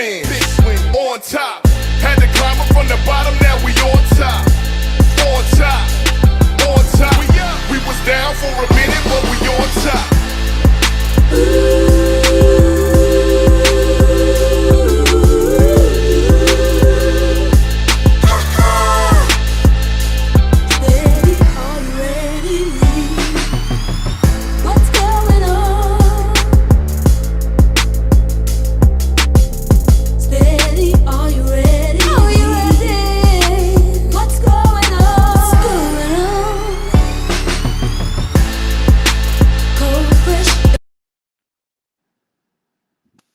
win. On top. Had to climb up from the bottom, now we on top. On top. On top. We was down for a minute, but we on top. Baby, are you ready? What's going on? Steady, are you ready? Are you ready? What's going on? What's going on? Cold, fresh.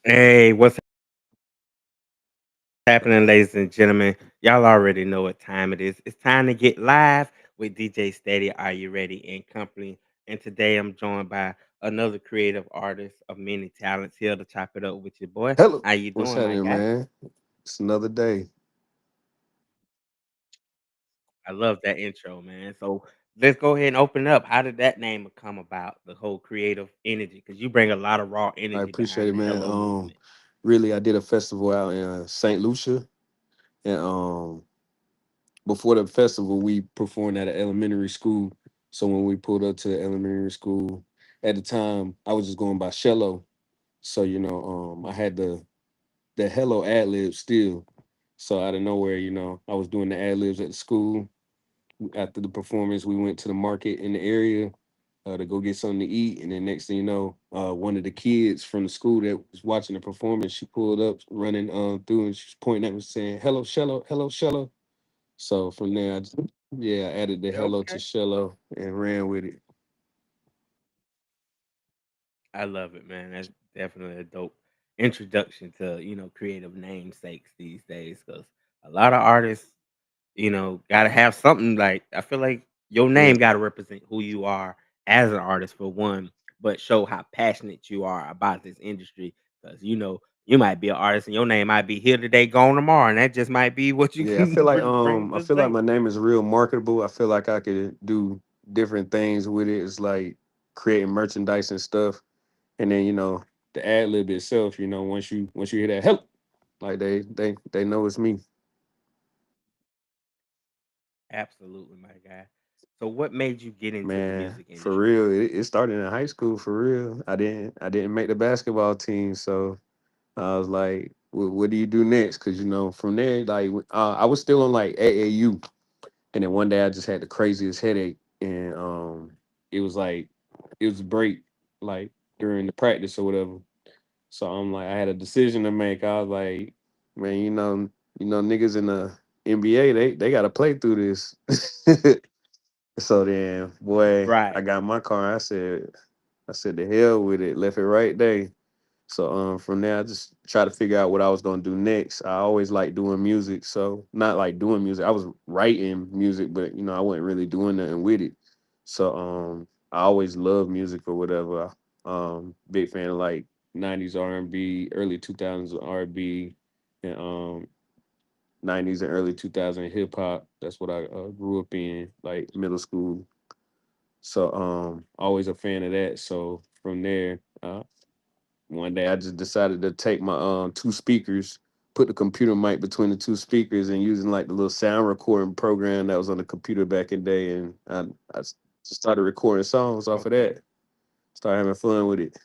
Hey, what's happening, ladies and gentlemen? Y'all already know what time it is. It's time to get live with DJ Steady. Are you ready? In company. And today I'm joined by another creative artist of many talents here to chop it up with your boy. Hello, How you what's doing, my happening, guy? man? It's another day. I love that intro, man. So let's go ahead and open up. How did that name come about? The whole creative energy, because you bring a lot of raw I energy appreciate behind it, the man. Hello movement. Really, I did a festival out in St. Lucia, and before the festival, we performed at an elementary school. So when we pulled up to the elementary school, at the time, I was just going by Shello. So I had the Hello ad lib still. So out of nowhere, I was doing the ad libs at the school. After the performance, we went to the market in the area to go get something to eat. And then next thing you know, one of the kids from the school that was watching the performance, she pulled up running through and she was pointing at me saying, "Hello, Shello, hello, Shello." So from there, I added the hello to Okay. Shello and ran with it. I love it, man. That's definitely a dope introduction to, creative namesakes these days. Because a lot of artists, gotta have something like I feel like your Yeah, name gotta represent who you are as an artist for one, but show how passionate you are about this industry. Because you might be an artist and your name might be here today, gone tomorrow, and that just might be what you yeah. can bring I to the feel like my table. name is real marketable. I feel like I could do different things with it. It's like creating merchandise and stuff. And then the ad lib itself, once you hear that help, like they know it's me. Absolutely, my guy. So what made you get into the Man, music for industry? real, it started in high school. For real, I didn't make the basketball team, so I was like, what do you do next? Because from there, like I was still on like AAU, and then one day I just had the craziest headache, and it was like it was a break, like during the practice or whatever. So I'm like, I had a decision to make. I was like, man, niggas in the NBA, they got to play through this. So then, boy, I Right. got my car. I said, the hell with it. Left it right there. So from there, I just try to figure out what I was gonna do next. I always like doing music, so not like doing music. I was writing music, but I wasn't really doing nothing with it. So I always loved music or whatever. Big fan of like '90s R&B, early 2000s R&B, and 90s and early 2000 hip hop. That's what I grew up in, like middle school. So always a fan of that. So from there, one day I just decided to take my two speakers, put the computer mic between the two speakers, and using like the little sound recording program that was on the computer back in the day, and just started recording songs off of Okay. that. Started having fun with it.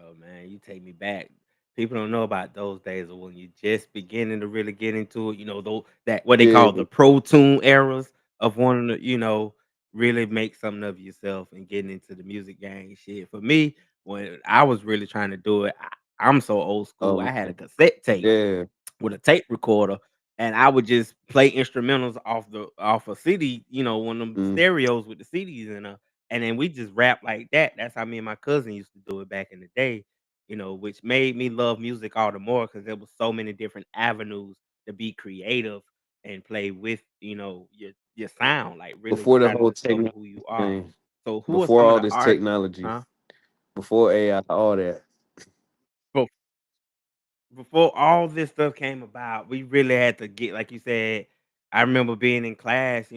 Oh man, you take me back. People don't know about those days of when you just beginning to really get into it. Those that what they Yeah, call the pro tune eras of wanting to, really make something of yourself and getting into the music game. Shit, for me, when I was really trying to do it, I'm so old school. I um, had a cassette tape yeah, with a tape recorder, and I would just play instrumentals off a CD, one of them mm. stereos with the CDs in and then we just rap like that. That's how me and my cousin used to do it back in the day, which made me love music all the more because there was so many different avenues to be creative and play with, your sound, like really Before the try to whole discover technology who you are. thing, So who are before some of all the this art technology, huh? before AI, all that. Before all this stuff came about, we really had to get like you said. I remember being in class,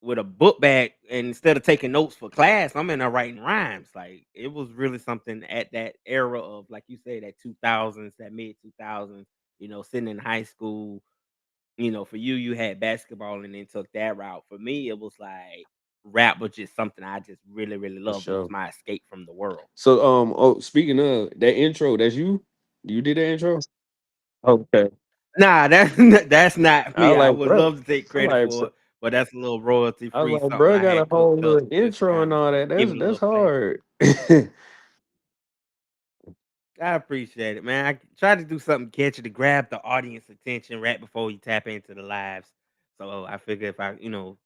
with a book bag, and instead of taking notes for class, I'm in there writing rhymes. Like it was really something at that era of, like you say, that 2000s, that mid 2000s. Sitting in high school. For you, you had basketball and then took that route. For me, it was like rap was just something I just really, really For loved. It was sure. my escape from the world. So oh, speaking of that intro, that's you? You did that intro? Okay. Nah, that's that's not I me. was I like, would bro. love to take I'm credit like, for it, but that's a little royalty I free was like, something bro, I got a had whole cooked up little just to intro and kind of all that. give me a That's little flair. hard. I appreciate it, man. I try to do something catchy to grab the audience attention right before you tap into the lives. So I figure if I,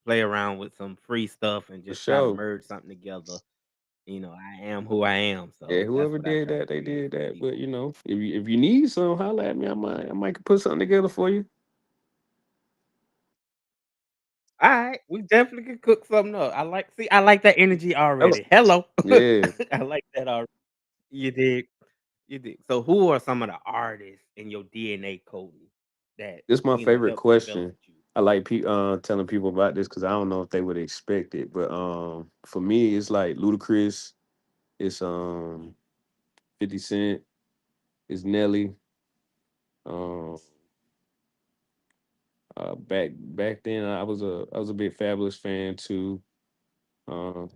play around with some free stuff and For just try to sure. merge something together, I am who I am. Yeah, So that's whoever what I did try to that, they create did for the that. But people. if you need some, holla at me. I might put something together for you. All right, we definitely can cook something up. I like that energy Hello. already. Hello. Yeah, I like that already. You did. You did. So who are some of the artists in your DNA coding that, this my favorite helped develop question. you? I like telling people about this because I don't know if they would expect it. But for me, it's like Ludacris. It's 50 Cent. It's Nelly. Um, back then, I was a big Fabulous fan too. Um,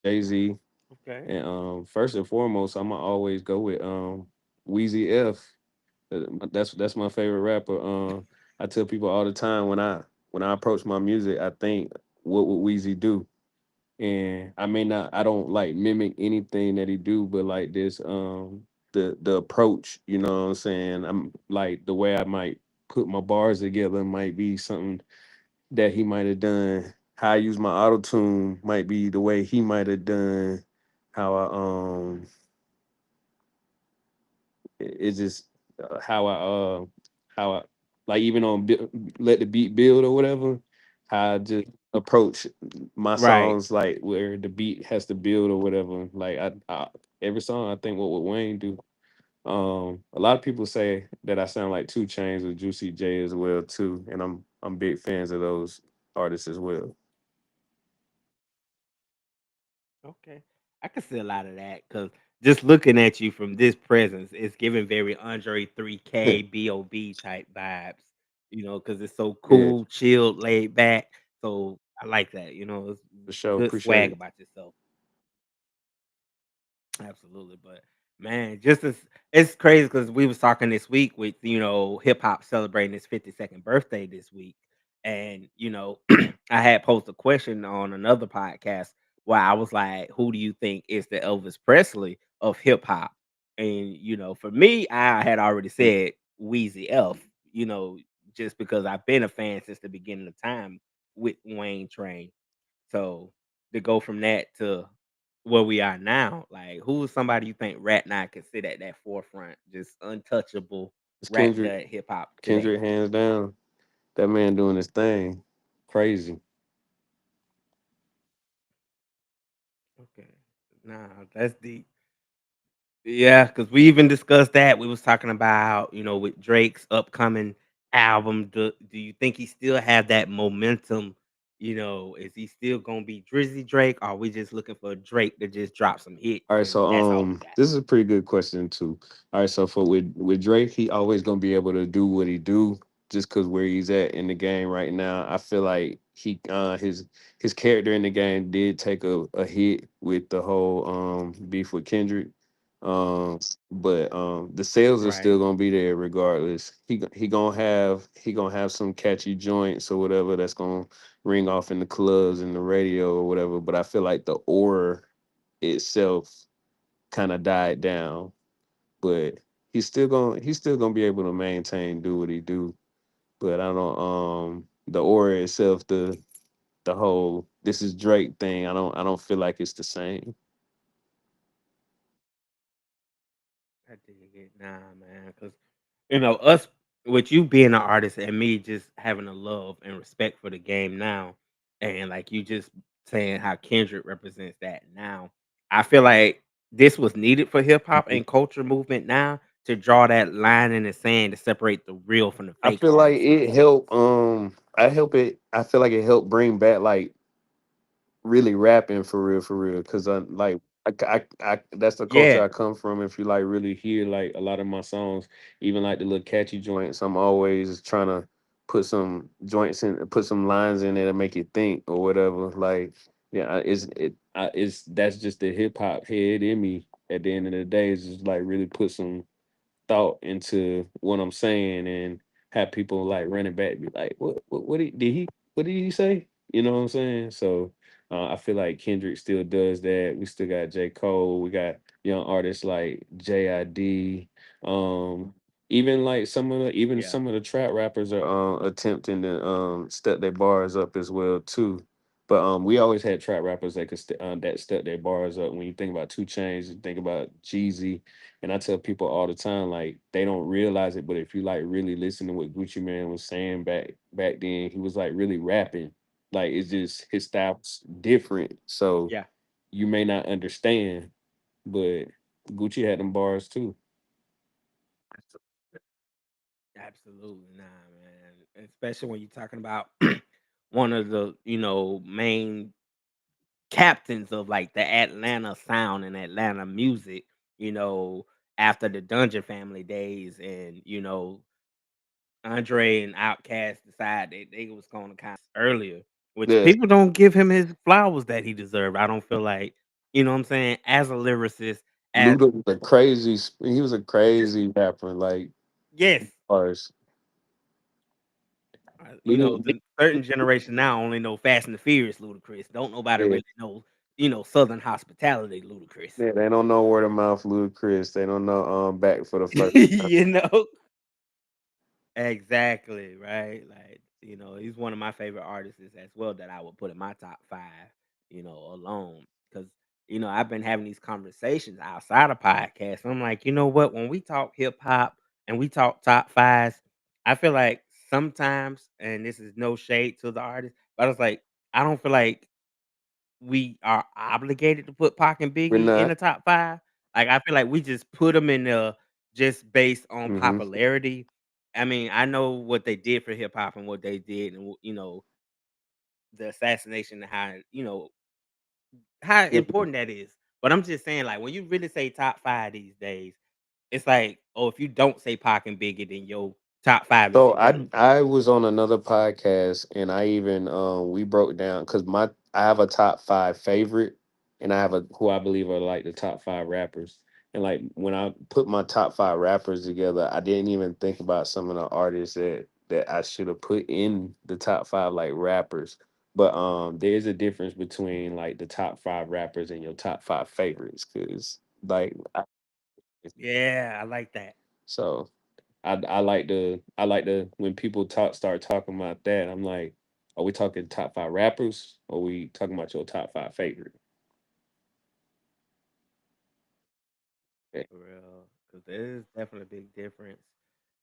Jay-Z. Okay. And first and foremost, I'ma always go with Wheezy F. That's my favorite rapper. I tell people all the time when I approach my music, I think, what would Wheezy do? And I don't like mimic anything that he do, but like this the approach, you know what I'm saying? I'm like the way I might put my bars together might be something that he might have done. How I use my auto tune might be the way he might have done. How I it's just how I like even on let the beat build or whatever. How I just approach my Right. songs like where the beat has to build or whatever. Like every song I think what would Wayne do. A lot of people say that I sound like Two Chains or Juicy J as well too, and I'm big fans of those artists as well. Okay. I can see a lot of that because just looking at you from this presence, it's giving very Andre 3K, B.O.B. type vibes, because it's so Yeah, cool, chilled, laid back. So I like that. It's for sure. good Appreciate swag it. about yourself. Absolutely, but man, just as it's crazy because we was talking this week with hip hop celebrating its 52nd birthday this week, and I had posed a question on another podcast where I was like, "Who do you think is the Elvis Presley of hip hop?" And for me, I had already said Wheezy F. You know, just because I've been a fan since the beginning of time with Wayne Train. So to go from that to where we are now, like who's somebody you think right now could sit at that forefront, just untouchable It's right Kendrick. there at hip hop today? Kendrick, hands down. That man doing his thing. Crazy. Okay, nah, that's deep. Yeah, because we even discussed that. We was talking about, with Drake's upcoming album. Do you think he still have that momentum? Is he still gonna be Drizzy Drake, or are we just looking for Drake to just drop some hits All right, and so that's all we got? this is a pretty good question too. All right, so for with Drake, he always gonna be able to do what he do just cause where he's at in the game right now. I feel like his character in the game did take a hit with the whole beef with Kendrick. Um but the sales are Right. still gonna be there regardless. He gonna have some catchy joints or whatever that's gonna ring off in the clubs and the radio or whatever. But I feel like the aura itself kind of died down, but he's still gonna be able to maintain do what he do. But I don't the aura itself, the whole this is Drake thing. I don't feel like it's the same. I dig it. Nah, man, because us with you being an artist and me just having a love and respect for the game now, and like you just saying how Kendrick represents that now. I feel like this was needed for hip hop Mhm. and culture movement now to draw that line in the sand to separate the real from the I fake feel like artists it now. helped. I feel like it helped bring back like really rapping for real. Cause that's the culture Yeah. I come from. If you like really hear like a lot of my songs, even like the little catchy joints, I'm always trying to put some joints in, put some lines in there to make you think or whatever. Like, yeah, it's that's just the hip hop head in me. At the end of the day, is just like really put some thought into what I'm saying and have people like running back, be like, what what did he say? You know what I'm saying? So I feel like Kendrick still does that. We still got J. Cole. We got young artists like JID. Um, even like Yeah. some of the trap rappers are attempting to step their bars up as well too. But we always had trap rappers that that step their bars up. When you think about Two Chains, you think about Jeezy, and I tell people all the time, like they don't realize it, but if you like really listen to what Gucci Man was saying back then, he was like really rapping. Like it's just his style's different. So Yeah. you may not understand, but Gucci had them bars too. Absolutely, nah, man. Especially when you're talking about one of the, main captains of like the Atlanta sound and Atlanta music, you know, after the Dungeon Family days, and Andre and Outkast decided they was going to kind of earlier, which Yeah. people don't give him his flowers that he deserved. I don't feel like, what I'm saying, as a lyricist, as Luda was a crazy he was a just crazy rapper, like yes. bars. Luda, The certain generation now only know Fast and the Furious Ludacris. Don't nobody yeah, really know, Southern Hospitality Ludacris. yeah, they don't know word of mouth Ludacris. They don't know back for the first time. you know? Exactly, right? Like, he's one of my favorite artists as well that I would put in my top five, alone. Because, I've been having these conversations outside of podcasts. I'm like, you know what? When we talk hip hop and we talk top fives, I feel like sometimes, and this is no shade to the artist, but I was like, I don't feel like we are obligated to put Pac and We're Biggie in not. the top 5. Like, I feel like we just put them in the just based on Hmm. popularity. I mean, I know what they did for hip hop and what they did, and the assassination and how important that is. But I'm just saying, like, when you really say top 5 these days, it's like, oh, if you don't say Pac and Biggie, then your top 5 is So irrelevant. I was on another podcast and I even we broke down because my I have a top five favorite and I have a who I believe are like the top five rappers. And like when I put my top five rappers together, I didn't even think about some of the artists that I should have put in the top five like rappers. But there's a difference between like the top five rappers and your top five favorites because like Yeah, I like that. so I like to when people start talking about that. I'm like, are we talking top five rappers? Or are we talking about your top five favorite? Eh, For real, because there is definitely a big difference,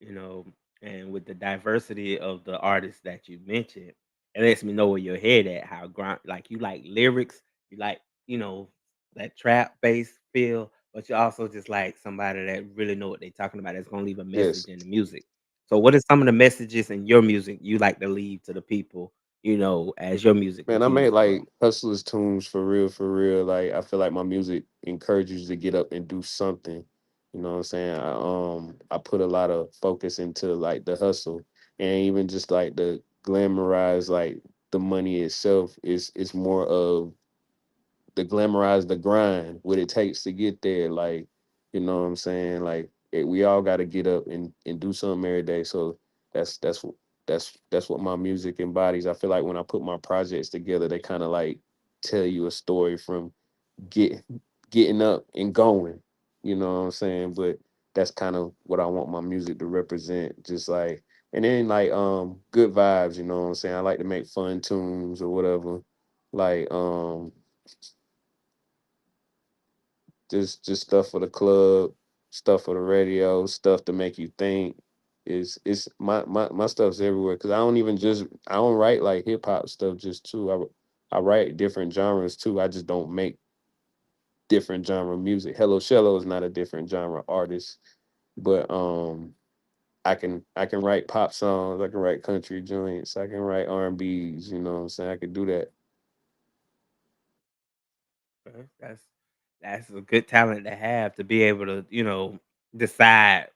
you know, and with the diversity of the artists that you mentioned, it lets me know where your head at. How grind, like you like lyrics, you like you know that trap bass feel, but you also just like somebody that really know what they're talking about. That's gonna leave a Yes, message in the music. So, what are some of the messages in your music you like to leave to the people? As your music man. I continues made to grow. like hustlers tunes for real, for real. Like I feel like my music encourages you to get up and do something. You know what I'm saying? I put a lot of focus into like the hustle and even just like the glamorize like the money itself is more of the glamorize the grind, what it takes to get there. Like, you know what I'm saying? Like, we all got to get up and do something every day. So that's what my music embodies. I feel like when I put my projects together, they kind of like tell you a story from get getting up and going. You know what I'm saying? But that's kind of what I want my music to represent. Just like and then like good vibes. You know what I'm saying? I like to make fun tunes or whatever. Like just stuff for the club, stuff for the radio, stuff to make you think. Is my stuff's everywhere because I don't write like hip hop stuff just too. I write different genres too. I just don't make different genre music. Hello Shello is not a different genre artist, but I can write pop songs. I can write country joints. I can write R&Bs. You know what I'm saying? I can do that. That's a good talent to have to be able to, decide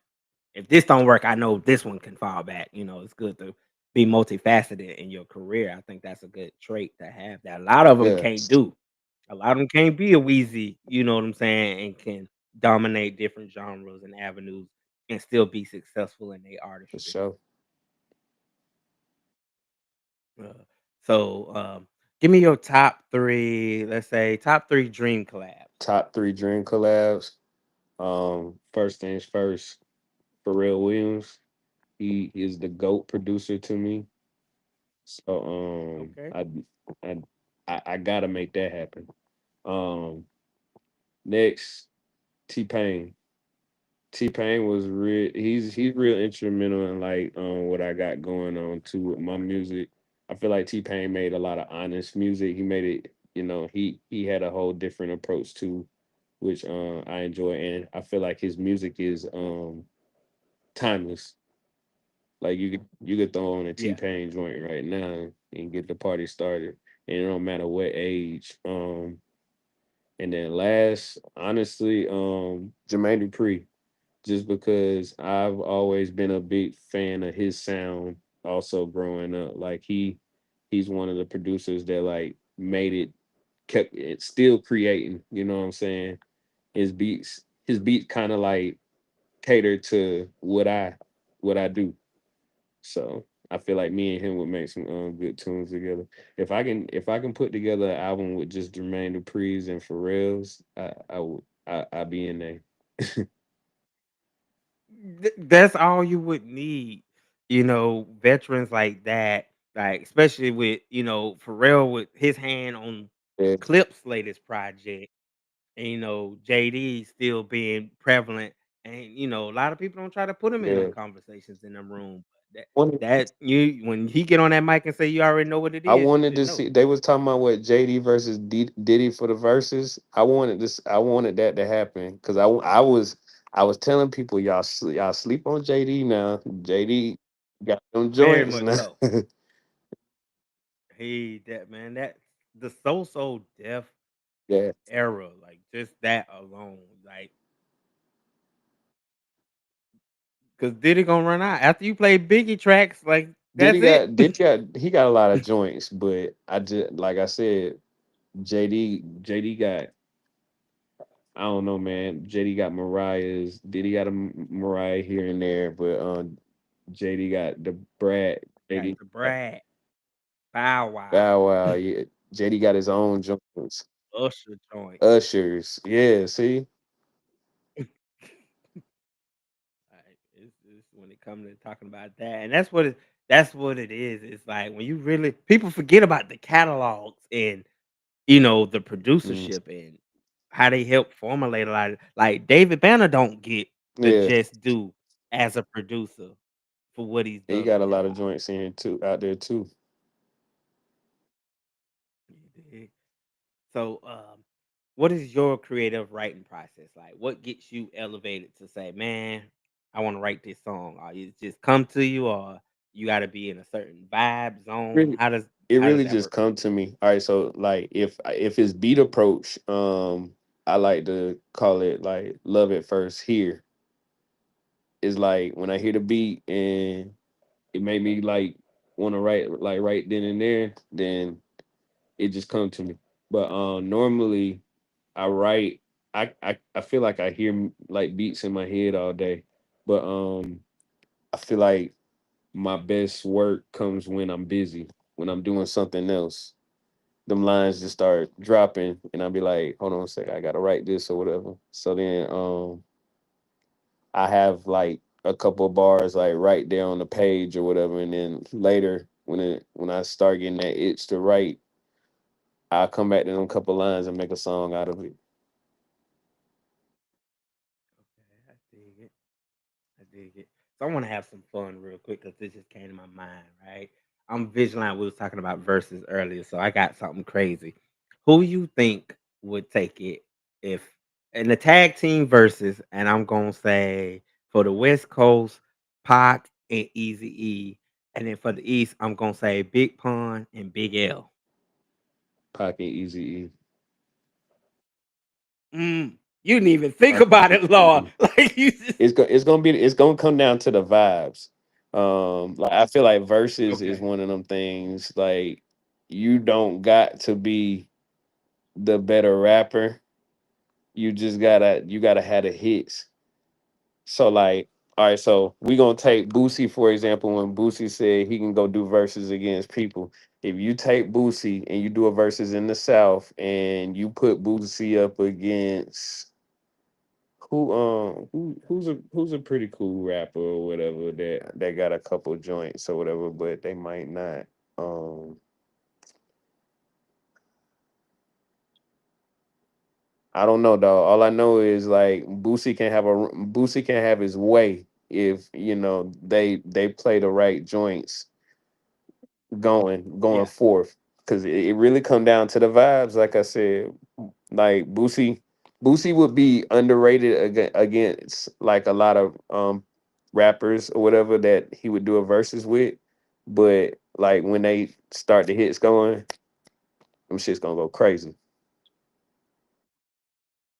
if this don't work, I know this one can fall back. It's good to be multifaceted in your career. I think that's a good trait to have that a lot of them Yeah, can't do. A lot of them can't be a Wheezy, you know what I'm saying, and can dominate different genres and avenues and still be successful in their for artistry. sure. Uh, so, give me your top three, let's say top three dream collabs. Top three dream collabs. First things first, Pharrell Williams. He is the GOAT producer to me. So Okay. I I gotta make that happen. Um Next, T Pain. T Pain was real. He's real instrumental in like what I got going on too with my music. I feel like T Pain made a lot of honest music. He made it. He had a whole different approach too, which I enjoy, and I feel like his music is timeless. Like you could throw on a T Yeah. Pain joint right now and get the party started, and it don't matter what age. And then last, honestly, Jermaine Dupri, just because I've always been a big fan of his sound. Also growing up, like he's one of the producers that like made it, kept it still creating. You know what I'm saying? His beats kind of like cater to what I do. So I feel like me and him would make some good tunes together. If I can put together an album with just Jermaine Dupri's and Pharrell's, I would I'd be in there. That's all you would need, veterans like that, like especially with Pharrell with his hand on Yeah, Clip's latest project, and JD still being prevalent, and a lot of people don't try to put him in them yeah. conversations in them room. That Wanted, that you when he get on that mic and say you already know what it I is, you wanted should to know. see. They was talking about what JD versus Diddy for the verses. I wanted that to happen because I was telling people y'all sleep on JD now. JD got them Very joints much now. so. He that man that the so deaf Yeah. era, like just that alone, like because Diddy gonna run out after you play Biggie tracks. Like that's it. He got a lot of joints, but I just like I said, JD got, I don't know, man. JD got Mariah's. Diddy got a Mariah here and there, but JD got the Brad. Got JD the got Brad, Bow Bow Wow, Wow. Yeah, JD got his own joints. Usher joint. Ushers. Yeah, see, Like, it's when it comes to talking about that, and that's what it is. It's like when you really people forget about the catalogs and the mm, producership and how they help formulate a lot of like David Banner don't get the yeah. just due as a producer for what he's He done got for a hip lot of hop. joints in here too, out there too. You dig? So, what is your creative writing process like? What gets you elevated to say, "Man, I want to write this song"? Or it just come to you, or you got to be in a certain vibe zone? Really, it How does really that just work for come you? to me. All right, so like if it's beat approach, I like to call it like love at first hear. It's like when I hear the beat and it made me like want to write like right then and there, then it just come to me. But normally I write. I feel like I hear like beats in my head all day, but I feel like my best work comes when I'm busy, when I'm doing something else. Them lines just start dropping, and I'll be like, "Hold on a second, I gotta write this or whatever." So then, I have like a couple of bars like right there on the page or whatever, and then later when I start getting that itch to write, I'll come back to them couple lines and make a song out of it. Okay, I dig it. I dig it. So I want to have some fun real quick because this just came to my mind, right? I'm visualizing. We was talking about verses earlier, so I got something crazy. Who you think would take it if in the tag team verses? And I'm gonna say for the West Coast, Pac and Easy E, and then for the East, I'm gonna say Big Pun and Big L. Pocket Easy E. You didn't even think about it, Lord. Mm-mm. Like you just It's gonna come down to the vibes. Like I feel like verses is okay. one of them things. Like you don't got to be the better rapper. You gotta have the hits. So like, all right, so we gonna take Boosie for example. When Boosie said he can go do verses against people, if you take Boosie and you do a verses in the South, and you put Boosie up against who's a pretty cool rapper or whatever that got a couple joints or whatever, but they might not. Um, I don't know, dog. All I know is like Boosie can have his way if they play the right joints going Yeah. forth, because it really come down to the vibes. Like I said, like Boosie would be underrated against like a lot of rappers or whatever that he would do a verses with, but like when they start the hits going, them shit's gonna go crazy.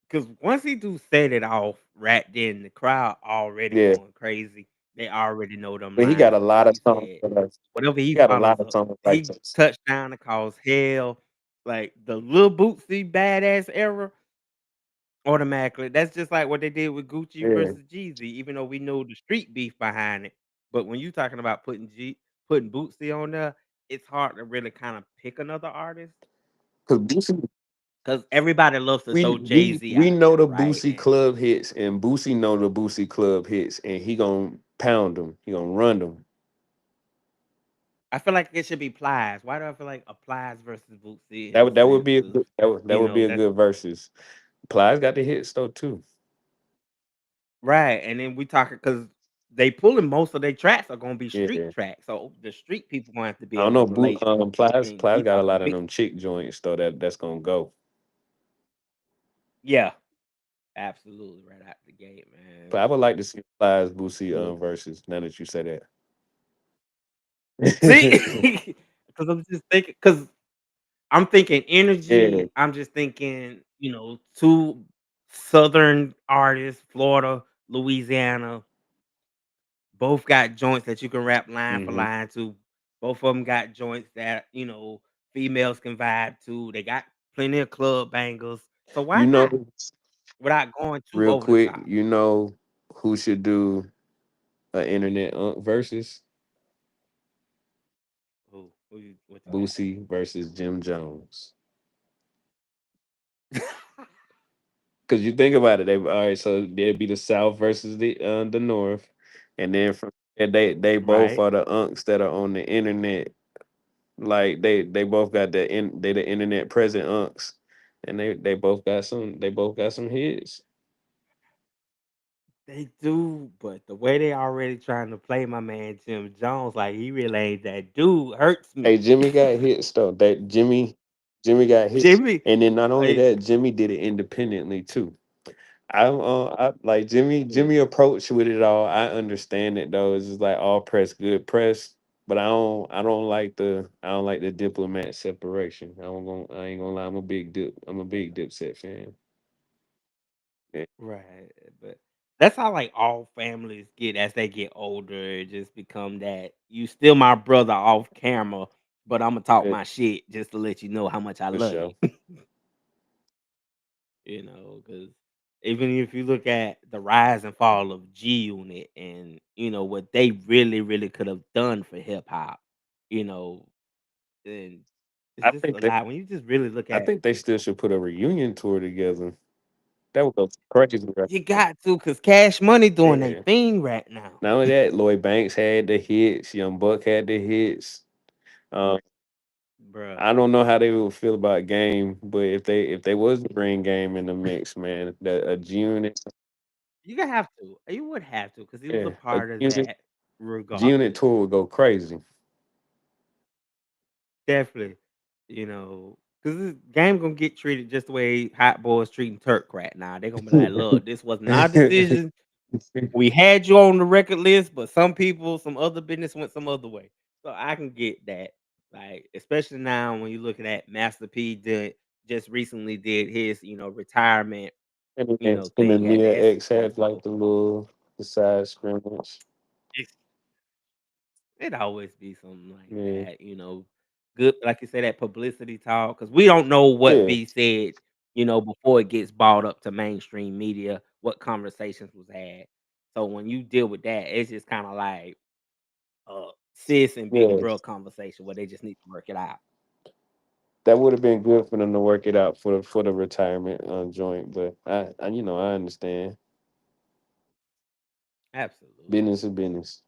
Because once he do set it off, right then the crowd already Yeah, going crazy. They already know them but he got lines. a And lot like of you songs. said, That whatever he he got a lot follows of up, songs like he this. touchdown to cause hell. Like the little Bootsy badass era, automatically. That's just like what they did with Gucci Yeah, versus Jeezy, even though we know the street beef behind it. But when you talking about putting Bootsy on there, it's hard to really kind of pick another artist because Boosie, because everybody loves to we throw Jay we Z we out know there, the right? Boosie And club hits, and Boosie know the Boosie club hits, and he gonna pound them. He gonna run them. I feel like it should be Plies. Why do I feel like a Plies versus Bootsy in That a would that would sense be a of, good, that would be a that's good versus. Plies got the hits though too. right. And then we talking because they pulling most of their tracks are gonna be street Yeah, tracks. So the street people gonna have to be I don't able to know. relate. And Plies we got a talking lot of big them chick joints though. That's gonna go. yeah, absolutely right out the gate, But man. I would like to see Plies Boosie Look. versus. Now that you say See, that, because I'm just thinking because I'm thinking yeah. energy, I'm just thinking, two southern artists, Florida, Louisiana. Both got joints that you can rap line for Hmm. line to. Both of them got joints that, females can vibe to. They got plenty of club bangers. So why You not? know, Without going too real over the quick, top. you know who should do an internet versus Who you what you got? Boosie versus Jim Jones. Because you think about it, they all right. So there'd be the South versus the North, and then from there, they both Right? are the unks that are on the internet. Like they both got the internet present unks, and they both got some hits. They do, but the way they already trying to play my man Jim Jones, like he really ain't that dude, hurts me. Hey, Jimmy got hits though. That Jimmy got hits, Jimmy, and then not only hey, that, Jimmy did it independently too. I like yeah, Jimmy approach with it all. I understand it though. It's just like all press, good press. But I don't like the diplomat separation. I ain't gonna lie. I'm a big Dipset fan. Yeah, right. But that's how like all families get as they get older. It just become that you still my brother off camera, but I'm gonna talk yeah, my shit just to let you know how much I for love you. sure. Because even if you look at the rise and fall of G Unit and what they really, really could have done for hip hop, you know, and it's I just think a they lot. When you just really look I at think they still should put a reunion tour together. That would go crazy right you now. got to, cause Cash Money doing their Yeah. thing right now, Not only that, Lloyd Banks had the hits. Young Buck had the hits. Um, bruh. I don't know how they would feel about Game, but if they was to bring Game in the mix, man, the a G Unit, You gonna have to. You would have to, cause he was a yeah, a part of G that Unit regardless. tour would go crazy. Definitely, cause this game gonna get treated just the way Hot Boys treating Turk right now. They're gonna be like, look, this wasn't our decision. We had you on the record list, but some people, some other business went some other way. So I can get that. Like, especially now when you're looking at Master P just recently did his, retirement, And the thing at the Nia Essence X had like Festival. the side scrimmage. It's it always be something like Yeah. that, good, like you say, that publicity talk, because we don't know what Yeah. be said, before it gets brought up to mainstream media, what conversations was had. So when you deal with that, it's just kind of like sis and big Yeah. bro conversation where they just need to work it out. That would have been good for them to work it out for the retirement joint, but I understand. Absolutely. Business is business.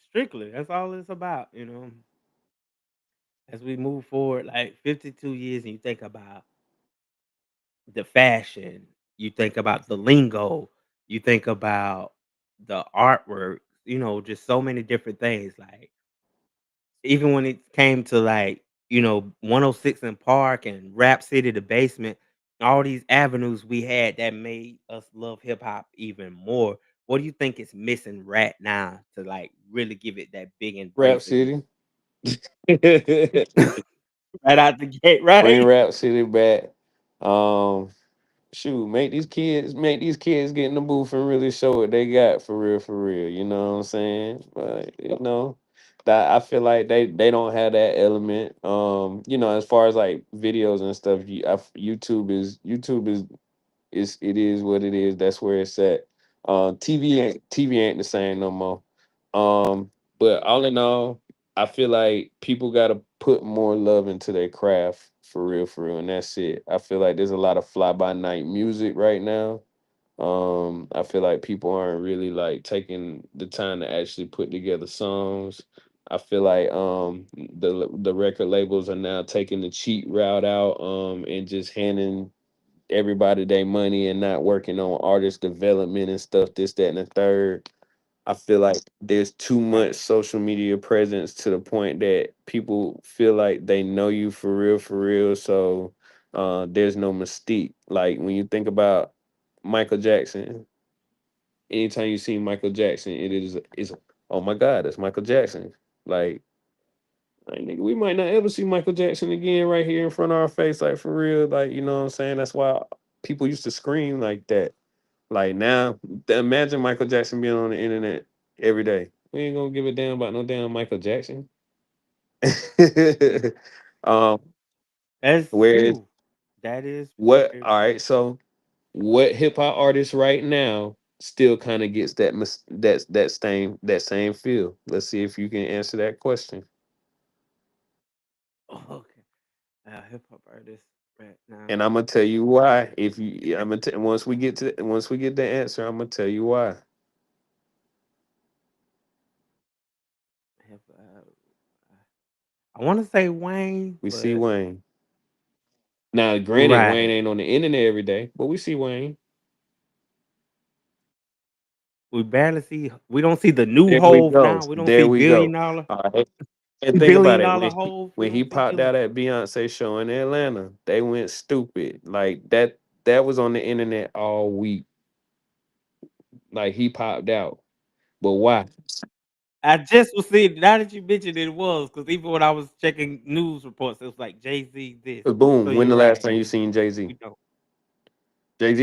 Strictly, that's all it's about. As we move forward, like 52 years, and you think about the fashion, you think about the lingo, you think about the artwork, just so many different things. Like, even when it came to, like, 106 in Park and Rap City, the basement, all these avenues we had that made us love hip hop even more. What do you think is missing right now to, like, really give it that big Rap embrace again? City. Right out the gate, Bring right? Rap City back. Um, Shoot, make these kids get in the booth and really show what they got for real. You know what I'm saying? But that I feel like they don't have that element. As far as like videos and stuff, YouTube is it is what it is. That's where it's at. TV ain't the same no more. But all in all, I feel like people got to put more love into their craft for real, and that's it. I feel like there's a lot of fly by night music right now. I feel like people aren't really like taking the time to actually put together songs. I feel like the record labels are now taking the cheat route out and just handing everybody their money and not working on artist development and stuff, this, that, and the third. I feel like there's too much Right. social media presence to the point that people feel like they know you for real. So there's no mystique. Like when you think about Michael Jackson, anytime you see Michael Jackson, is oh my God, that's Michael Jackson. Like, nigga, we might not ever see Michael Jackson again right here in front of our face, like for real. Like, you know what I'm saying? That's why people used to scream like that. Like now, imagine Michael Jackson being on the internet every day. We ain't gonna give a damn about no damn Michael Jackson. um, That's whereas true. That is what? very All true. right, so what hip hop artist right now still kind of gets that same feel? Let's see if you can answer that question. Okay. Hip hop artist right And now. I'm gonna tell you why. If you, once we get the answer, I'm gonna tell you why. Hip, I want to say Wayne, We see but Wayne. Now, granted, Wayne right. ain't on the internet every day, but we see Wayne. We don't see the new There we Hove go. now. We don't There see we billion go. dollar All right. And think about billion it. dollar When he Hove. We when he don't see popped him. out at Beyonce show in Atlanta, they went stupid. Like that was on the internet all week. Like he popped out. But why? I just was seeing now that you mentioned it was because even when I was checking news reports, it was like Jay Z this. So Boom. When you're the last right. time you seen Jay-Z? We don't. Jay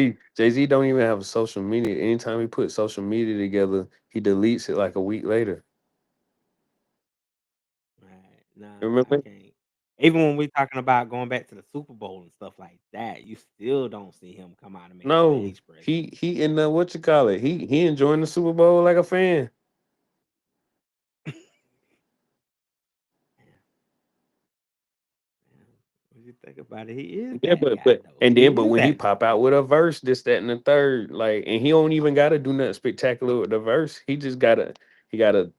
Z don't even have a social media. Anytime he puts social media together, he deletes it like a week later. Right. Nah, I Remember? can't. Even when we talking about going back to the Super Bowl and stuff like that, you still don't see him come out and make a No. stage presence. He in the what you call it? He enjoying the Super Bowl like a fan. Yeah, yeah. When you think about it, he is Yeah, that but guy but though. and He then but is when he that pop GOAT. out with a verse, this, that, and the third, like, and he don't even gotta do nothing spectacular with the verse. He gotta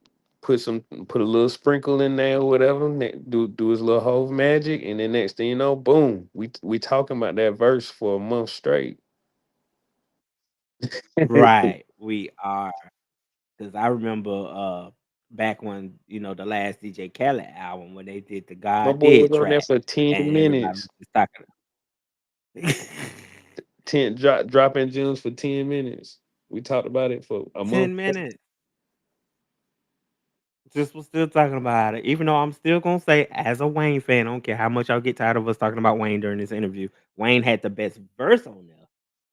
put a little sprinkle in there or whatever, do his little Hove magic, and then next thing you know, boom, we talking about that verse for a month straight. Right. We are. Because I remember back when, the last DJ Khaled album when they did the My God boy Did was on there track for 10 and everybody minutes. was just talking 10 dropping gems for 10 minutes. We talked about it for a month. 10 minutes. Just was still talking about it, even though I'm still gonna say, as a Wayne fan, I don't care how much y'all get tired of us talking about Wayne during this interview. Wayne had the best verse on there,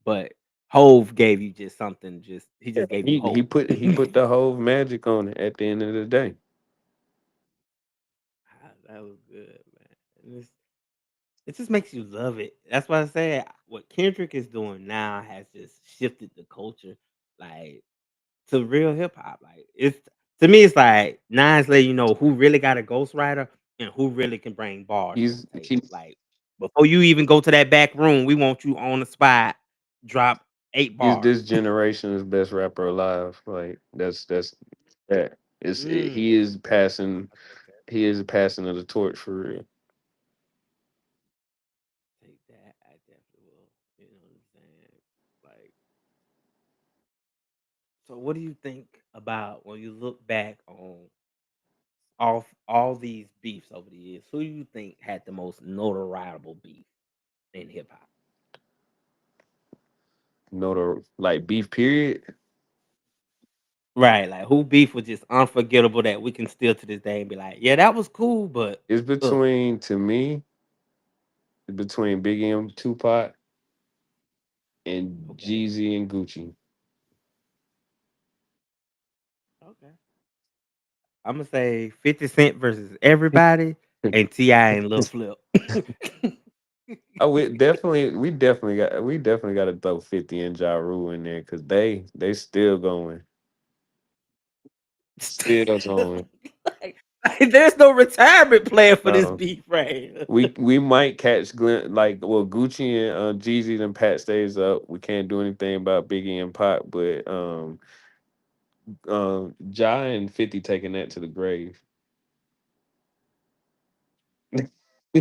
but Hove gave you just something. Just he Yeah, just gave you he hope. put the whole magic on it at the end of the day. Ah, that was good, man. It just makes you love it. That's why I say what Kendrick is doing now has just shifted the culture, like to real hip hop. Like it's to me, it's like Nines letting you know who really got a ghostwriter and who really can bring bars to He's the table. he, Like before you even go to that back room, we want you on the spot, drop 8 he's bars. this generation's best rapper alive. Like that's that. Mm. He is passing Okay. he is passing of the torch for real. Take that. I definitely will. You know what I'm saying? Like, so what do you think about when you look back on all these beefs over the years? Who do you think had the most notoriable beef in hip hop? No, the like beef period Right, like who beef was just unforgettable that we can still to this day and be like, yeah, that was cool, but is ugh. between to me between Biggie and Tupac and Okay, Jeezy and Gucci. okay. I'm gonna say 50 Cent versus everybody and T.I. and Lil Flip. Oh, we definitely got to throw 50 and Ja Rule in there because they still going, still going. like, there's no retirement plan for this No, beef, right? we might catch like well Gucci and Jeezy and Pat stays up. We can't do anything about Biggie and Pop, but Ja and 50 taking that to the grave.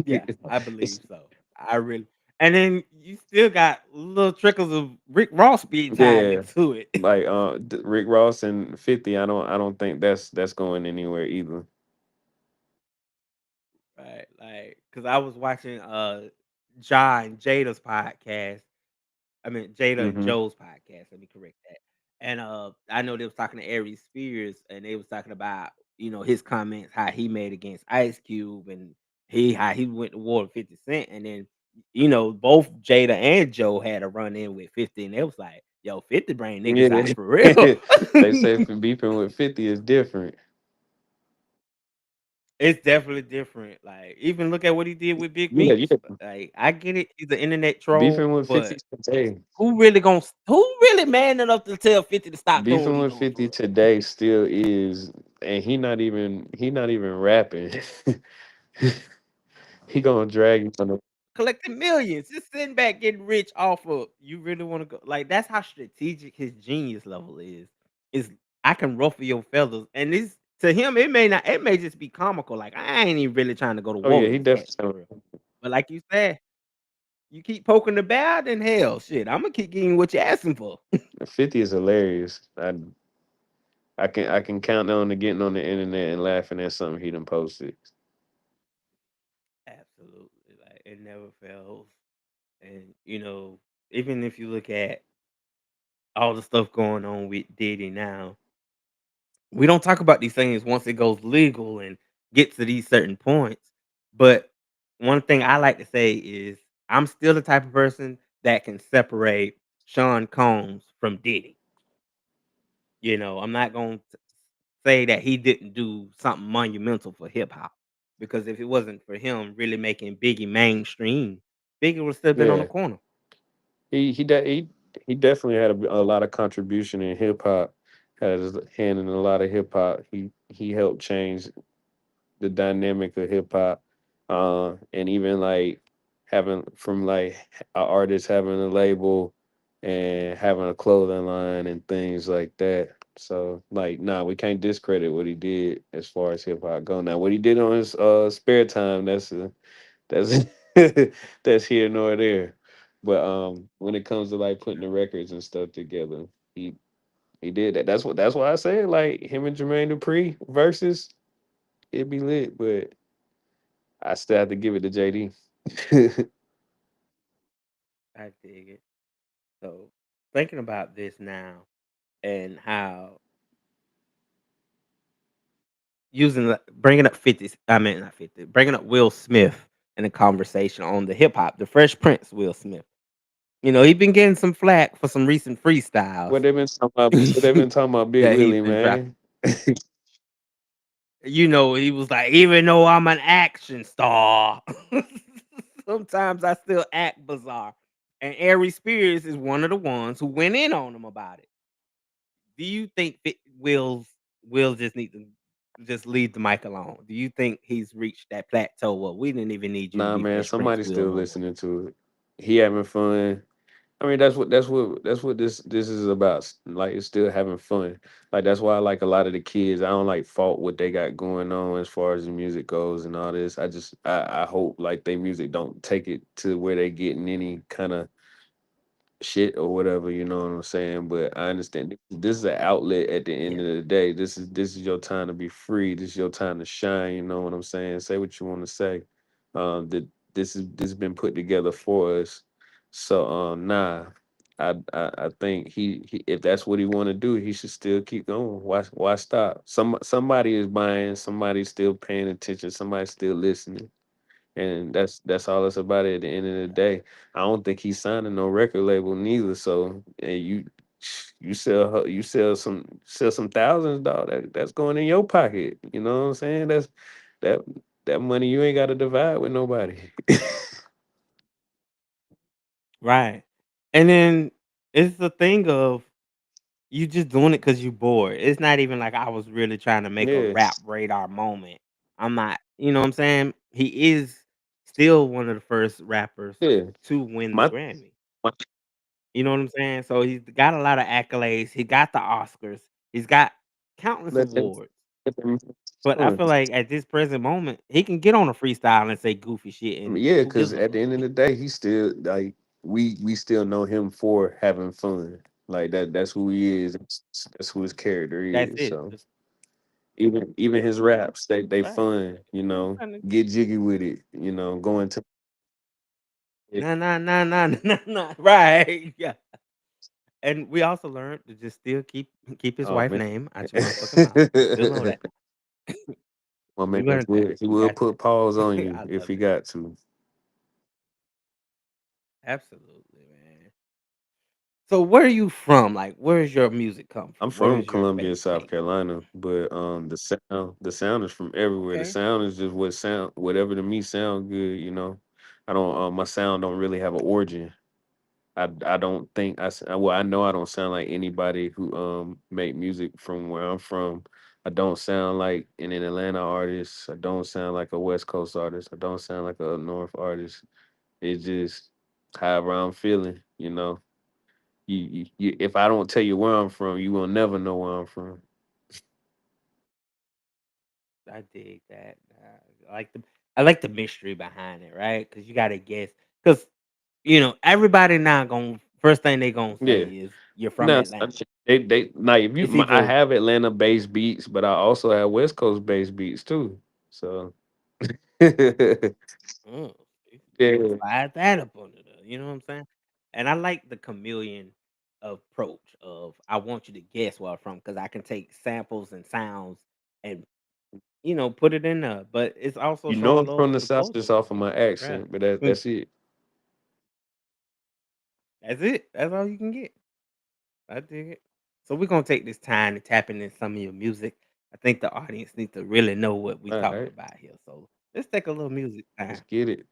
Yeah, I It's- believe so. I really, and then you still got little trickles of Rick Ross being tied yeah, into it. like Rick Ross and 50. I don't think that's going anywhere either. Right, like, cause I was watching Ja and Jada's podcast. I mean Jada and Hmm. Joe's podcast. Let me correct that. And I know they was talking to Aries Spears, and they was talking about his comments how he made against Ice Cube, and how he went to war with 50 Cent, and then both Jada and Joe had a run in with 50, and they was like, "Yo, 50 bring niggas Yeah, out for real." they say beefing with 50 is different. It's definitely different. Like, even look at what he did with Big Yeah, Meech. yeah. Like, I get it, he's an internet troll, Beefing with 50 but today. who really man enough to tell 50 to stop doing what Beefing he with doing 50 for real? today still is, and he not even rapping. He gonna drag you on the Collecting millions, just sitting back getting rich off of you really want to go like that's how strategic his genius level is. Is I can ruffle your feathers. And this to him, it may just be comical. Like I ain't even really trying to go to Oh war yeah, with he these cats for definitely real. But like you said, you keep poking the bear, then hell shit. I'm gonna keep getting what you're asking for. 50 is hilarious. I can count on to getting on the internet and laughing at something he done posted. Absolutely. Like it never fails. And even if you look at all the stuff going on with Diddy now, we don't talk about these things once it goes legal and get to these certain points. But one thing I like to say is I'm still the type of person that can separate Sean Combs from Diddy. I'm not going to say that he didn't do something monumental for hip hop because if it wasn't for him really making Biggie mainstream, Biggie would still been on the Yeah, corner. he definitely had a lot of contribution in hip hop. Had his hand in a lot of hip hop. He helped change the dynamic of hip hop, and even like having from like an artist having a label and having a clothing line and things like that. So like, nah, we can't discredit what he did as far as hip hop go. Now, what he did on his spare time, that's that's here nor there. But when it comes to like putting the records and stuff together, he he did that. That's why I say like him and Jermaine Dupri versus it'd be lit, but I still have to give it to JD. I dig it. So thinking about this now and how using bringing up 50, I mean not 50, bringing up Will Smith in a conversation on the hip hop, the Fresh Prince Will Smith. You know, he been getting some flack for some recent freestyles What they been talking about? What they been talking about? Big that he's Willie, been dropping. man. You know, he was like, even though I'm an action star, sometimes I still act bizarre. And Ari Spears is one of the ones who went in on him about it. Do you think Will just need to just leave the mic alone? Do you think he's reached that plateau? Well, we didn't even need you to Nah, be man. Fresh Prince Somebody's Will still no more. listening to it. He having fun. I mean, that's what this is about. Like, it's still having fun. Like, that's why I like a lot of the kids. I don't like fault what they got going on as far as the music goes and all this. I hope like they music don't take it to where they getting any kind of shit or whatever, you know what I'm saying? But I understand this is an outlet at the end Yeah. of the day. This is your time to be free. This is your time to shine, you know what I'm saying? Say what you want to say. That this has been put together for us. So nah. I think he if that's what he want to do, he should still keep going. Why stop? Somebody is buying, somebody's still paying attention, somebody's still listening, and that's all it's about at the end of the day. I don't think he's signing no record label neither. So and you sell some thousands, dog. That's going in your pocket. You know what I'm saying? That that money you ain't got to divide with nobody. Right. And then it's the thing of you just doing it because you bored. It's not even like I was really trying to make a Yeah, rap radar moment. I'm not, you know what I'm saying? He is still one of the first rappers yeah. to win the My, Grammy. my You know what I'm saying? So he's got a lot of accolades. He got the Oscars. He's got countless let them, awards. let them But I fun. feel like at this present moment, he can get on a freestyle and say goofy shit, I mean, and yeah, who because gives a at the fuck? end of the day, he's still like we still know him for having fun. Like that's who he is. That's who his character That's is. it. So even his raps, they Right. fun, I'm trying to get jiggy with it, going to it. nah, nah, nah, nah, nah, nah. Right. Yeah. And we also learned to just still keep his Oh wife man. name out your motherfucking mouth. We still know that. My We man learned that. he We will got put paws on that. you I if love he it. got to. Absolutely, man. So where are you from? Like, where's your music come I'm from? Where from is your Columbia, base South state? Carolina, but the sound is from everywhere. The Okay. sound is just whatever to me sound good. I don't my sound don't really have an origin. I don't think well, I know I don't sound like anybody who make music from where I'm from. I don't sound like an Atlanta artist. I don't sound like a West Coast artist. I don't sound like a up North artist. It's just however I'm feeling. If I don't tell you where I'm from, you will never know where I'm from. I dig that. I like the mystery behind it, right? Because you gotta guess. Because everybody now going first thing they gonna say Yeah. is you're from No, Atlanta. they like if It's I either have Atlanta based beats, but I also have West Coast based beats too. So mm, we can yeah. slide that up under the, you know what I'm saying? And I like the chameleon approach of I want you to guess where I'm from because I can take samples and sounds and put it in there. But it's also You know showing I'm love from to the the South culture. just off of So my yeah, accent, but that's it. that's it. That's all you can get. I dig it. So we're gonna take this time to tap into some of your music. I think the audience needs to really know what we All talking right, about here. So let's take a little music let's time. get it.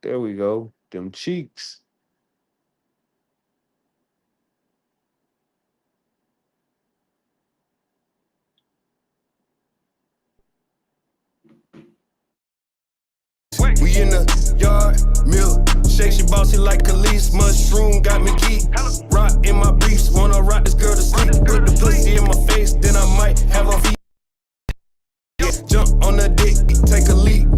There we go. Them cheeks. in the yard, milk. Shake, she bossy like Khalees. Mushroom got me geek. Rock in my briefs, wanna rock this girl to sleep. Put the pussy in my face, then I might have a feet. Jump on the dick, take a leap.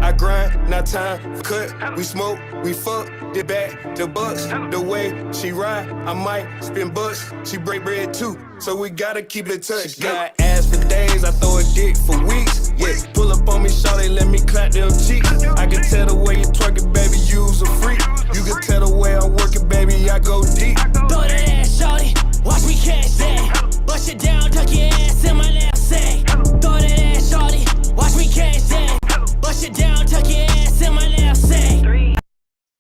I grind, not time for cut. We smoke, we fuck, the back, the bucks. The way she ride, I might spin bucks. She break bread too, so we gotta keep it touch. She got ass for days, I throw a dick for weeks. Yeah, pull up on me, shawty, let me clap them cheeks. I can tell the way you twerking, baby, you's a freak. You can tell the way I'm working, baby, I go deep. Throw that ass, shawty, watch me catch that. Bust it down, tuck your ass in my lap sack. Throw that ass, shawty, watch me catch that. Bust it down, tuck your ass in my lap sack.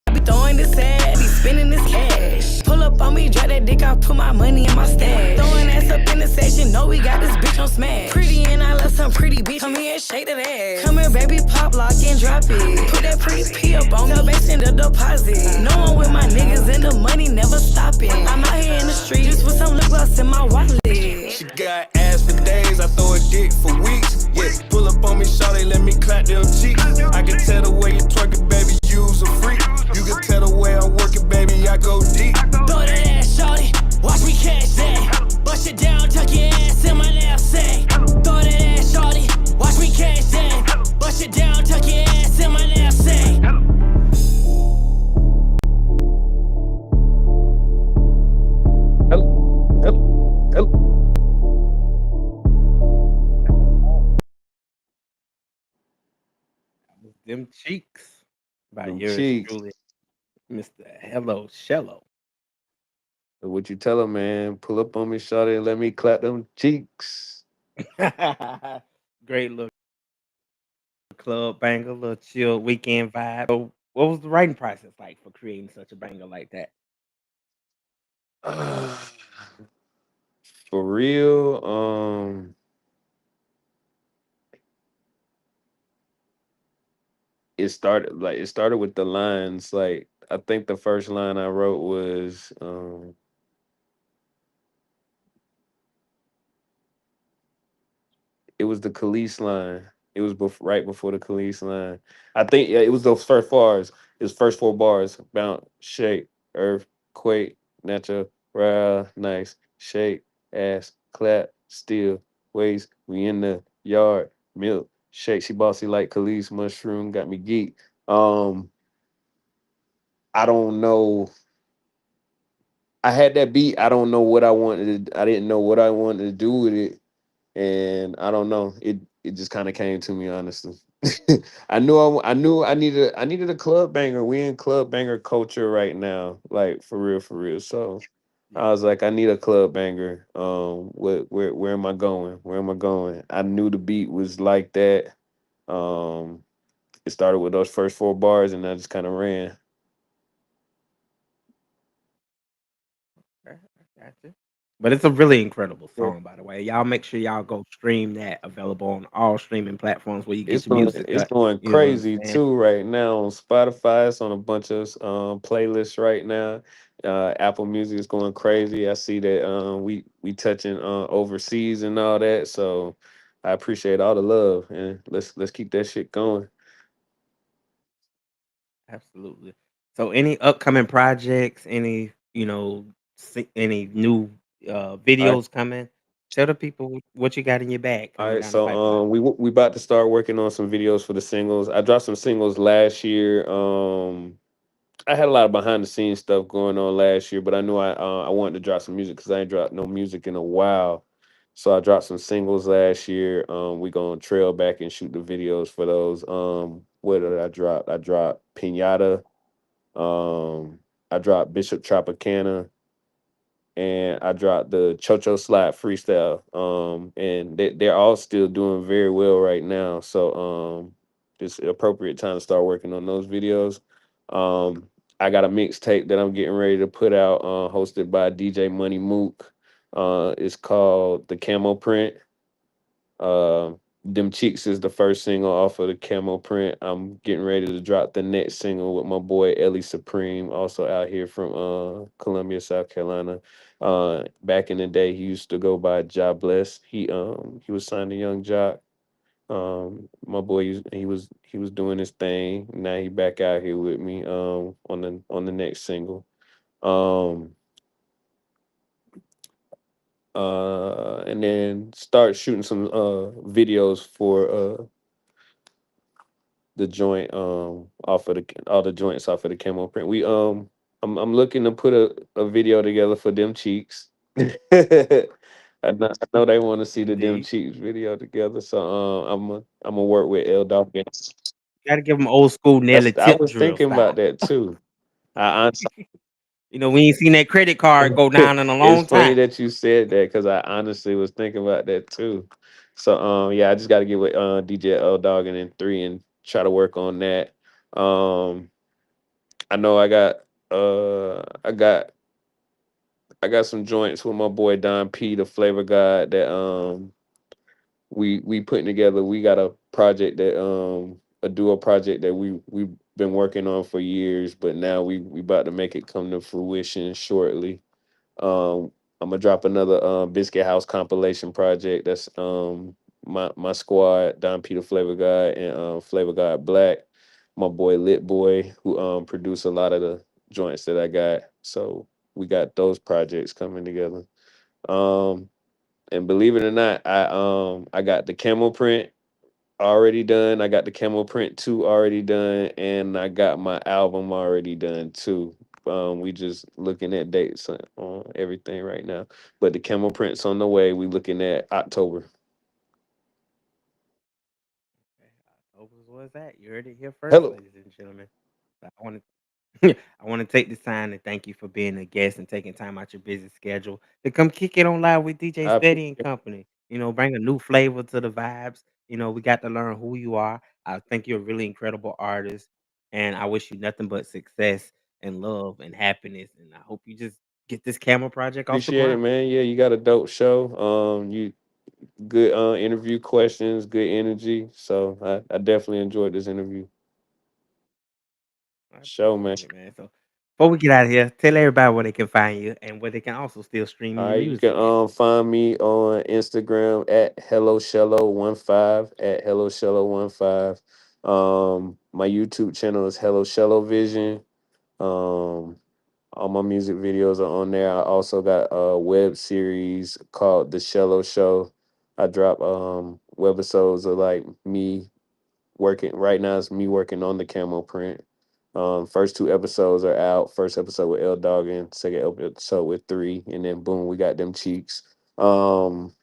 I be throwing this ass, be spending this cash. Pull up on me, drop that dick out, put my money in my stash. Throwing ass up in the section, know we got this bitch on smash. Pretty and I love some pretty bitch, come here and shake that ass. Come here, baby, pop, lock and drop it. Put that pretty P up on me, base in the deposit. No one with my niggas and the money never stopping. I'm out here in the street, just with some lip gloss in my wallet. She got ass for days, I throw a dick for weeks. Yeah, pull up on me, shawty, let me clap them cheeks. I can tell the way you twerking, baby, you's a freak. You can tell the way I'm working, baby, I go deep. Throw that ass, shawty, watch me catch that. Bust it down, tuck your ass in my lap sack. Throw that ass, shawty, watch me catch that. Bust it down, tuck your ass in my lap sack. Hello, hello, hello. Them cheeks by Them yours cheeks. truly, Mr. Hello Shello. What you tell him, man? Pull up on me, shawty, and let me clap them cheeks. Great little club banger, little chill weekend vibe. So, what was the writing process like for creating such a banger like that? For real, it started with the lines. Like I think the first line I wrote was it was the Khalees line. It was right before the Khalees line. I think yeah, it was those first bars. It was first four bars. Bounce, shake, earthquake, natural, nice, shake, ass, clap, still, waist. We in the yard, milk, shake. She bossy like Khalees, mushroom, got me geek. Um, I don't know. I had that beat. I don't know what I wanted to. I didn't know what I wanted to do with it, and I don't know. It just kind of came to me honestly. I knew I needed a club banger. We in club banger culture right now, like for real, for real. So Yeah. I was like, I need a club banger. Where am I going? Where am I going? I knew the beat was like that. Um, it started with those first four bars, and I just kind of ran. Okay, I gotcha. But it's a really incredible Yeah. song, by the way. Y'all make sure y'all go stream that. Available on all streaming platforms where you get your music. It's going You know what I'm crazy saying? too right now on Spotify. It's on a bunch of playlists right now. Apple Music is going crazy. I see that we touching overseas and all that. So I appreciate all the love and let's keep that shit going. Absolutely. So, any upcoming projects? Any any new All right, videos coming? Tell the people what you got in your bag all coming right. down the So pipeline. we about to start working on some videos for the singles. I dropped some singles last year. I had a lot of behind the scenes stuff going on last year, but I knew I wanted to drop some music because I ain't dropped no music in a while. So I dropped some singles last year. We gonna trail back and shoot the videos for those. What did I drop? I dropped Pinata. Um, I dropped Bishop Tropicana, and I dropped the Chocho Slide freestyle. And they're all still doing very well right now. So it's an appropriate time to start working on those videos. Um, I got a mixtape that I'm getting ready to put out, hosted by DJ Money Mook. It's called The Camo Print. Uh, Them Cheeks is the first single off of the Camo Print. I'm getting ready to drop the next single with my boy Ellie Supreme, also out here from Columbia, South Carolina. Back in the day, he used to go by Ja Bless. He was signed to Young Jock. My boy, he was doing his thing. Now he back out here with me. On the next single. Um, and then start shooting some videos for the joint off of the all the joints off of the camo print. I'm looking to put a video together for them cheeks. I know they want to see the them Indeed. cheeks video together, so I'm gonna work with L Dog. Gotta give them old school Nelly I tip was drill thinking about style. that too. I honestly, You know, we ain't seen that credit card go down in a it's long funny time. that you said that because I honestly was thinking about that too. So yeah, I just got to get with DJ L Dog and then three and try to work on that. Um, I know I got some joints with my boy Don P, the flavor god that we putting together. We got a project that a duo project that we've been working on for years, but now we about to make it come to fruition shortly. Um, I'm gonna drop another Biscuit House compilation project. That's my squad, Don Peter Flavor God and Flavor God Black, my boy Lit Boy, who produced a lot of the joints that I got. So we got those projects coming together. Um, and believe it or not, I got the camel print already done. I got the camel print 2 already done, and I got my album already done too. We just looking at dates on everything right now. But the camel print's on the way. We looking at October. Okay, October's was that. You heard it here first, Hello. ladies and gentlemen. I want I want to take this time to thank you for being a guest and taking time out your busy schedule to come kick it on live with DJ I Steady and appreciate Company. You know, bring a new flavor to the vibes. You know, we got to learn who you are. I think you're a really incredible artist, and I wish you nothing but success and love and happiness. And I hope you just get this camera project off the appreciate it, ground. man. Yeah, you got a dope show. You good interview questions, good energy. So I definitely enjoyed this interview. I Show, man. appreciate it, man. So before we get out of here, tell everybody where they can find you and where they can also still stream All your right, you can music at. find me on Instagram at Hello Shello 15 at Hello Shello 15. My YouTube channel is Hello Shello Vision. Um, all my music videos are on there. I also got a web series called The Shello Show. I drop webisodes of like me working right now. It's me working on the camo print. First 2 episodes are out. First episode with L Dog and second episode with three, and then boom, we got them cheeks. Um,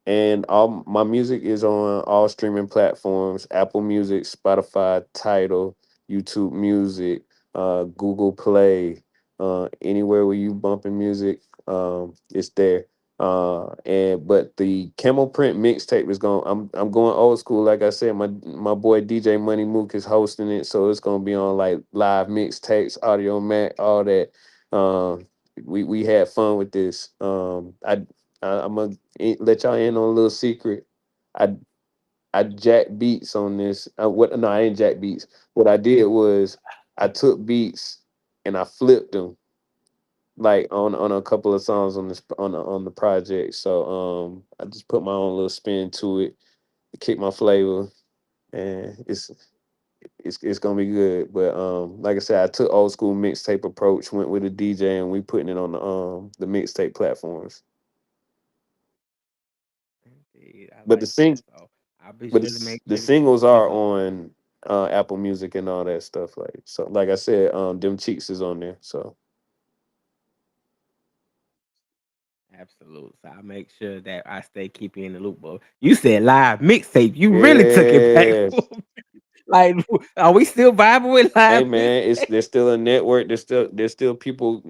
and all my music is on all streaming platforms: Apple Music, Spotify, Tidal, YouTube Music, Google Play, anywhere where you bumping music, it's there. And but the Camel Print mixtape is going. I'm going old school. Like I said, my boy DJ Money Mook is hosting it, so it's gonna be on like live mixtapes, audio mat, all that. We had fun with this. I'm gonna let y'all in on a little secret. I I jack beats on this. What? No, I ain't jack beats. What I did was I took beats and I flipped them like on a couple of songs on this on the project. So I just put my own little spin to it, kick my flavor, and it's gonna be good. But like I said, I took old school mixtape approach, went with a DJ, and we putting it on the mixtape platforms. Indeed, I But the like sing that. So I'll be but sure to make the sure to singles you are know. on Apple Music and all that stuff. Like so, like I said, them cheeks is on there. So Absolute. So I make sure that I stay keep you in the loop. But you said live mixtape. You really took it back. yeah. Like, are we still vibing with Hey live man, it's mixtape? there's still a network. There's still people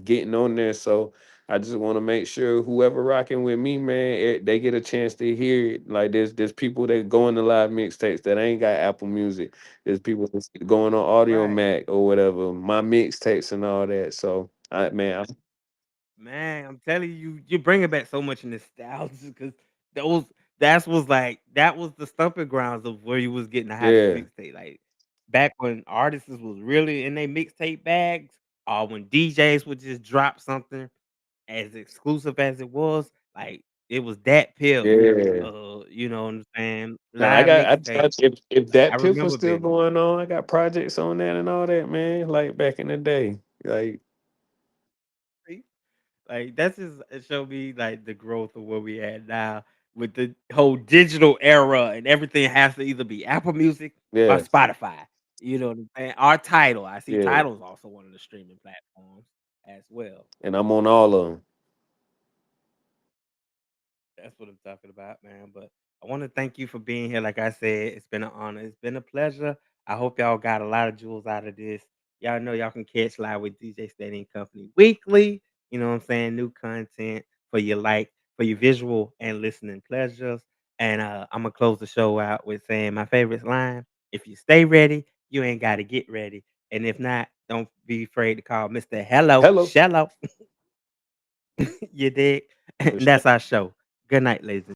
getting on there. So I just want to make sure whoever rocking with me, man, they get a chance to hear it. Like there's people that go into live mixtapes that ain't got Apple Music. There's people that's going on Audio Right. Mac or whatever, my mixtapes and all that. So Man, I'm telling you, you're bringing back so much nostalgia because those that was the stumping grounds of where you was getting the hottest yeah. mixtape. Like back when artists was really in their mixtape bags, or when DJs would just drop something as exclusive as it was. Like It was that Pip, Yeah. you know what I'm saying? Now I Live got mixtape. if I that piff was remember still Big. going on, I got projects on that and all that, man. Like back in the day. Like, Like that's just it showed me like the growth of where we at now with the whole digital era and everything has to either be Apple Music or yeah, Spotify. You know what I'm saying? Our title. I see yeah. titles also one of the streaming platforms as well. And I'm on all of them. That's what I'm talking about, man. But I want to thank you for being here. Like I said, it's been an honor. It's been a pleasure. I hope y'all got a lot of jewels out of this. Y'all know y'all can catch Live with DJ Steady and Company weekly. You know what I'm saying? New content for your for your visual and listening pleasures. And I'm gonna close the show out with saying my favorite line: "If you stay ready, you ain't got to get ready. And if not, don't be afraid to call Mr. Hello Hello. Shello." You dig? For And sure. that's our show. Good night, ladies and